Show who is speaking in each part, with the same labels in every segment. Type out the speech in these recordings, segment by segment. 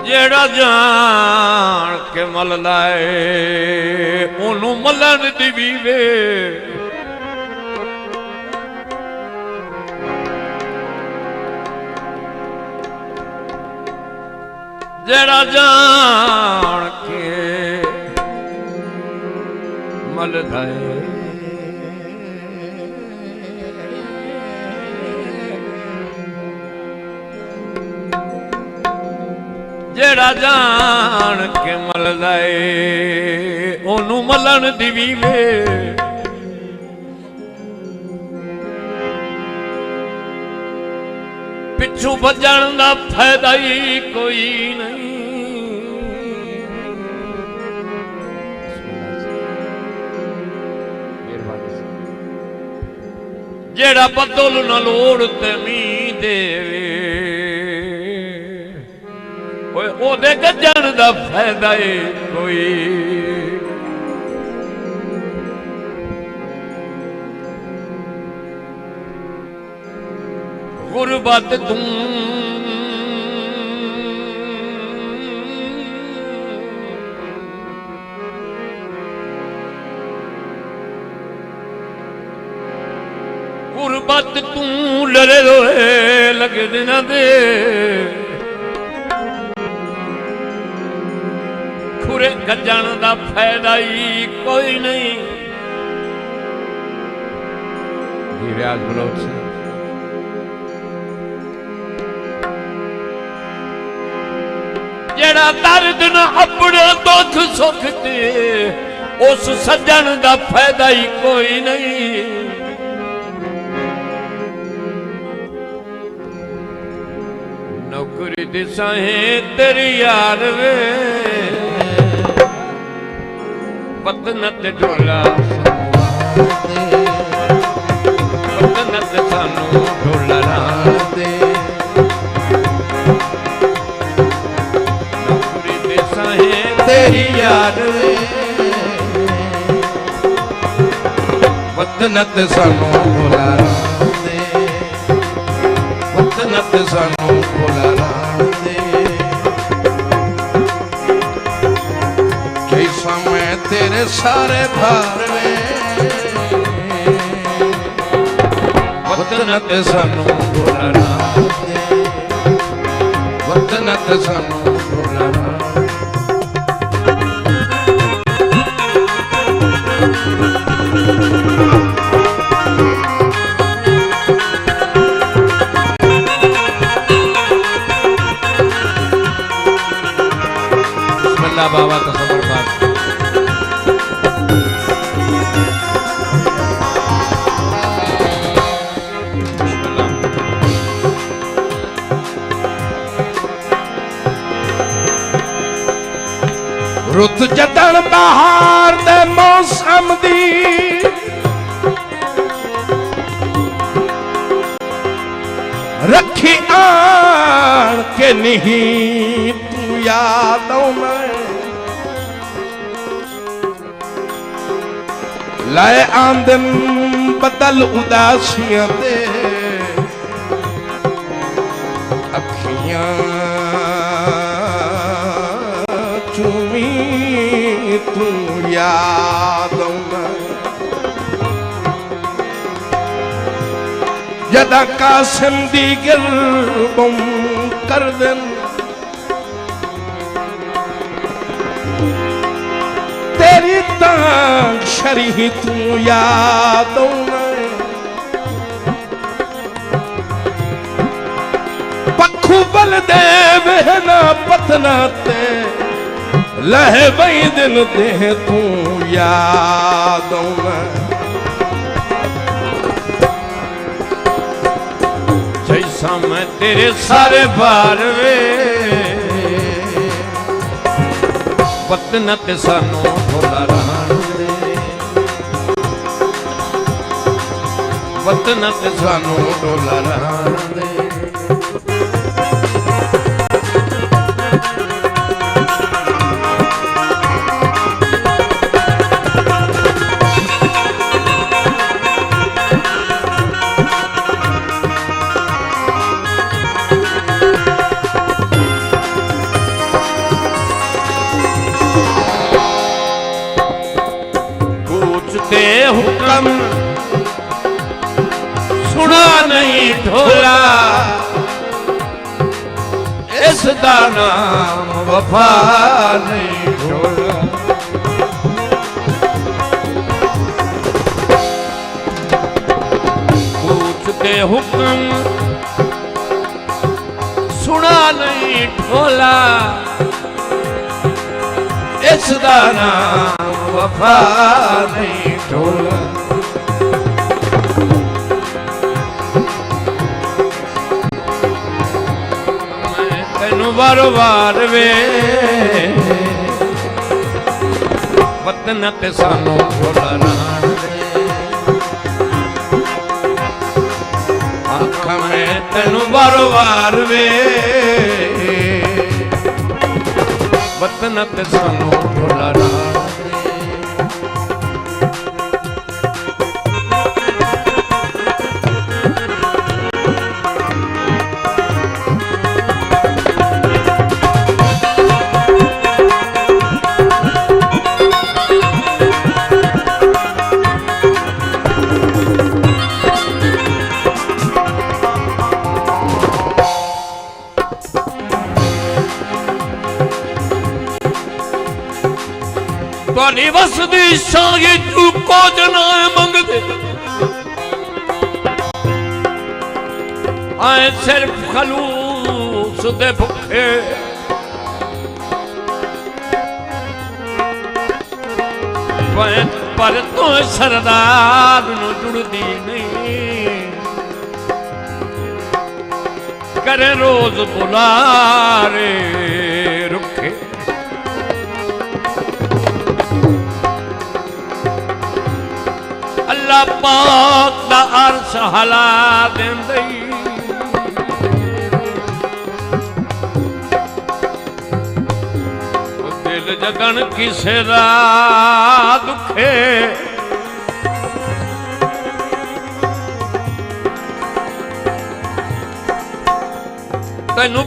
Speaker 1: जेड़ा जान के मल लाए ओनू मलन दी वीवे जेड़ा जान के मल लाए जेड़ा जान के मल लाए ओनू मलन दी वीवे पिछू भजन दा फायदा ही कोई नहीं जेड़ा बदल न लोड़ ते मी देवे ओदे गजन दा फायदा है कोई गुरबत तू गुरबत तू लड़े रोए लगे दिन दे खुरे गजन दा फायदा ही कोई नहीं। रियाज बलोच से जेड़ा दर्द न अपने दुख सुख ते उस सज्जन दा फायदा ही कोई नहीं। नौकरी दिशा है तेरी यार वे पतनत ढोला पतनत सानू ढोला दे नौकरी दिशा है तेरी यार वे
Speaker 2: पतनत सानू ढोला दे पतनत सानू ढोला दे जैसा मैं तेरे सारे भार वे पतनत सानू ढोला दे पतनत सानू ढोला
Speaker 1: बाबा का समर्पण
Speaker 2: रुत जदन बहार दे मौसम दी रखी आन के नहीं तू याद में लाए आमदन बदल उदासियां दे अखियां चूमी तू याद जदा कासिम दी गिरबम कर दिन तेरी तांग शरी तू याद पखू बल दे बहना पतना ते लहे बई दिन दे तू याद
Speaker 1: जैसा मैं तेरे सारे बार वे पतनत सानू ढोला रहन दे पतनत सानू ढोला रहन दे ढोला
Speaker 2: इस दा नाम वफा नहीं ढोला।
Speaker 1: पूछते हुक्म सुना नहीं ढोला
Speaker 2: इस दा नाम वफा नहीं ढोला।
Speaker 1: मैं तेनू बारो बार वे वतन ते सानू ढोला राण दे। आखा मैं तेनू बारो बार वे वतन ते सानू ढोला राण दे। ਤੁਹਾਡੀ ਵਸਦੀ ਸਾਂਗੀ ਤੂੰ ਕੁਝ ਨਾ ਮੰਗਦੇ ਆਏ ਸਿਰਫ ਖਲੂਸ ਦੇ ਭੁੱਖੇ ਪਰ ਤੂੰ ਸਰਦਾਰ ਨੂੰ ਜੁੜਦੀ ਨਹੀਂ करे रोज बुलारे रुखे अल्लाह पाक दा अर्श हला देंदई दिल जगन किसे दा दुखे तैनू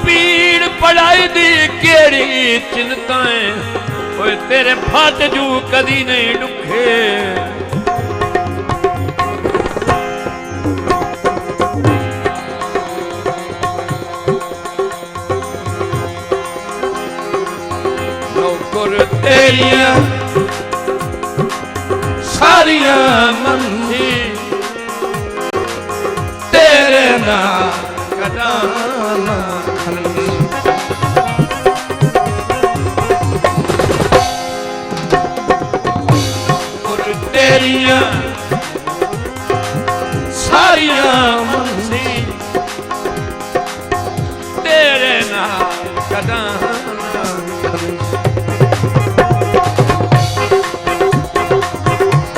Speaker 1: पीड़ पढ़ाई दी केड़ी चिंताएं ओए तेरे फट जू कदी नहीं दुखे नौकर तेरिया सारिया मंदी तेरे ना कदाना और तेरिया सारिया मंदी तेरे ना कदाना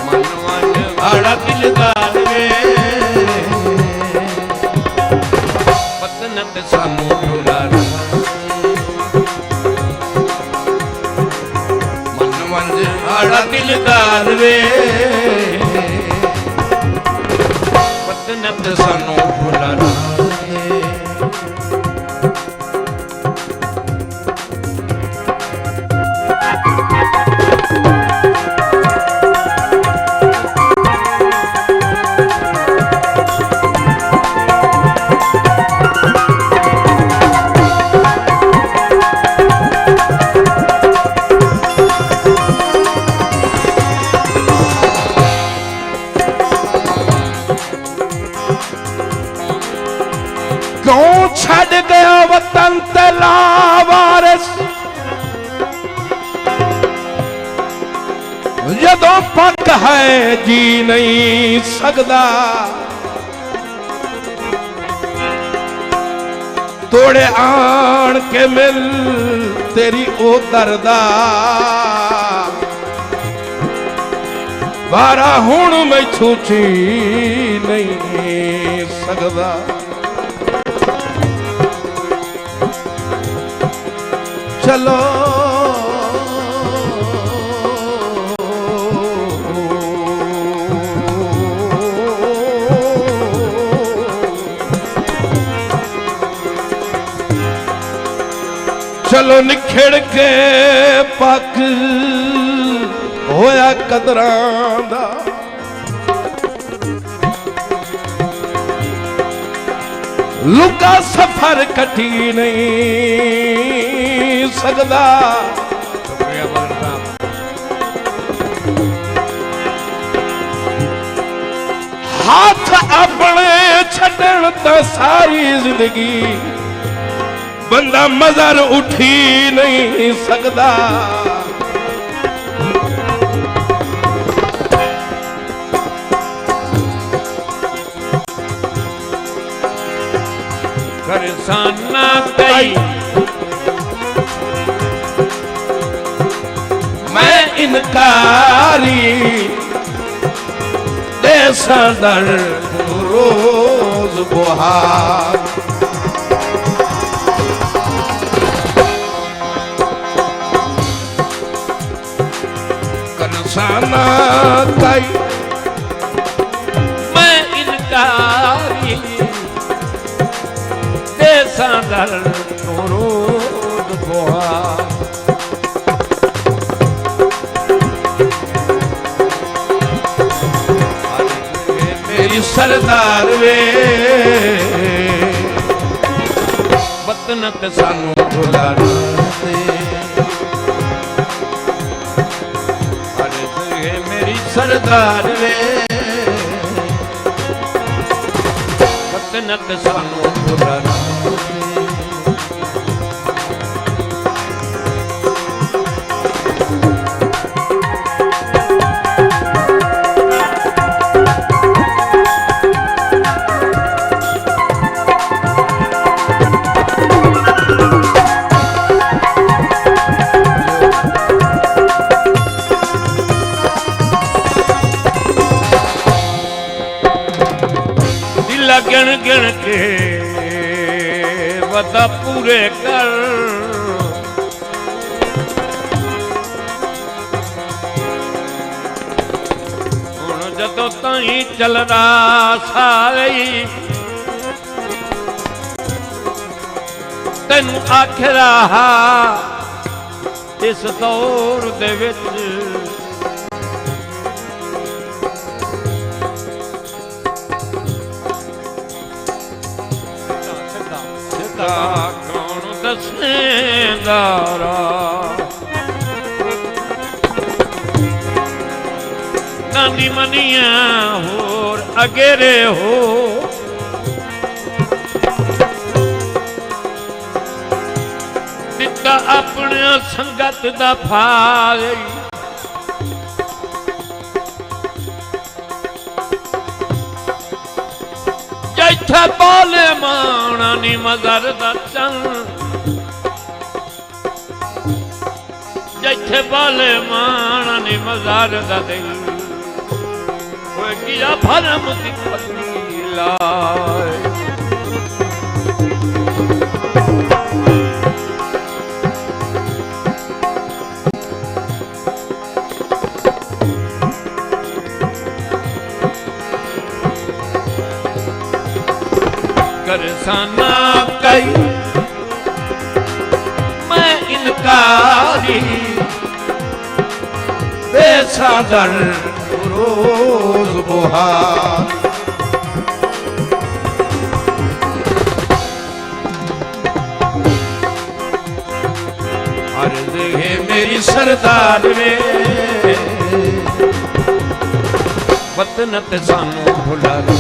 Speaker 1: मनवान भाड़ा दिलदार सानू ढोला मन मंज आड़ा दिलदार वे वतन सानू ढोला छड़ गया वतन ते लावारिस जदों पक है जी नहीं सकदा तोड़े आन के मिल तेरी ओ दरदा बारा हुण मैं छूची नहीं सकदा चलो चलो निखड़ के पक होया कदरां दा
Speaker 2: लुका सफर कटी नहीं सकदा।
Speaker 1: शुक्रिया मगर साहब।
Speaker 2: हाथ अपने छड़न तो सारी जिंदगी बंदा मजर उठी नहीं सकदा।
Speaker 1: करसाना कई
Speaker 2: मैं इनकारी देसा दर रोज बुहार। करसाना कई
Speaker 1: मैं इनकारी देसा दर रोज बुहार।
Speaker 2: मेरी सरदार वे
Speaker 1: वतन ते सानू भुलाना दे। अरे तुझे मेरी सरदार वे वतन ते सानू भुलाना दे। गिन गिन के वदा पूरे कर। हुण जदों ताईं चलदा सारी तैनू आखिरा इस दौर दे विच कौन दसेंदारा। नानी मनिया होर अगेरे हो दिता अपने संगत दा फाल। जैथे बोले माना नी मजर दा चन। जैथे बोले माना नी मजर दा दिल कोई किया भरम दी पत्नी लाए। करसाना कई मैं इनकारी
Speaker 2: बेसादर रोज बुहार। अर्ज़ है मेरी सरदार वे
Speaker 1: वतन ते सानू भुलाना।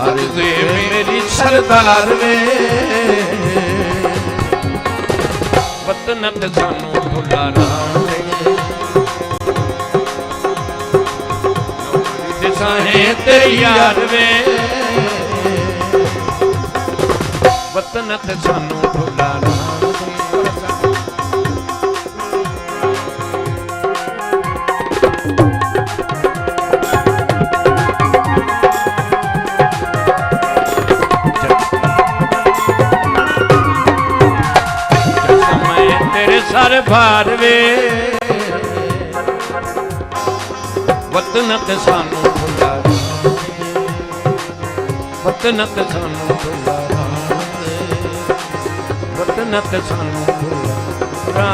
Speaker 2: अर्ज़ है मेरी सरदार वे
Speaker 1: वतन ते सानू भुलाना।
Speaker 2: दिशाएं तेरी याद वे
Speaker 1: वतन ते सानू भुलाना। सर भार वे वतन ते सानू भुलाना। वतन ते सानू भुलाना। वतन ते सानू भुलाना।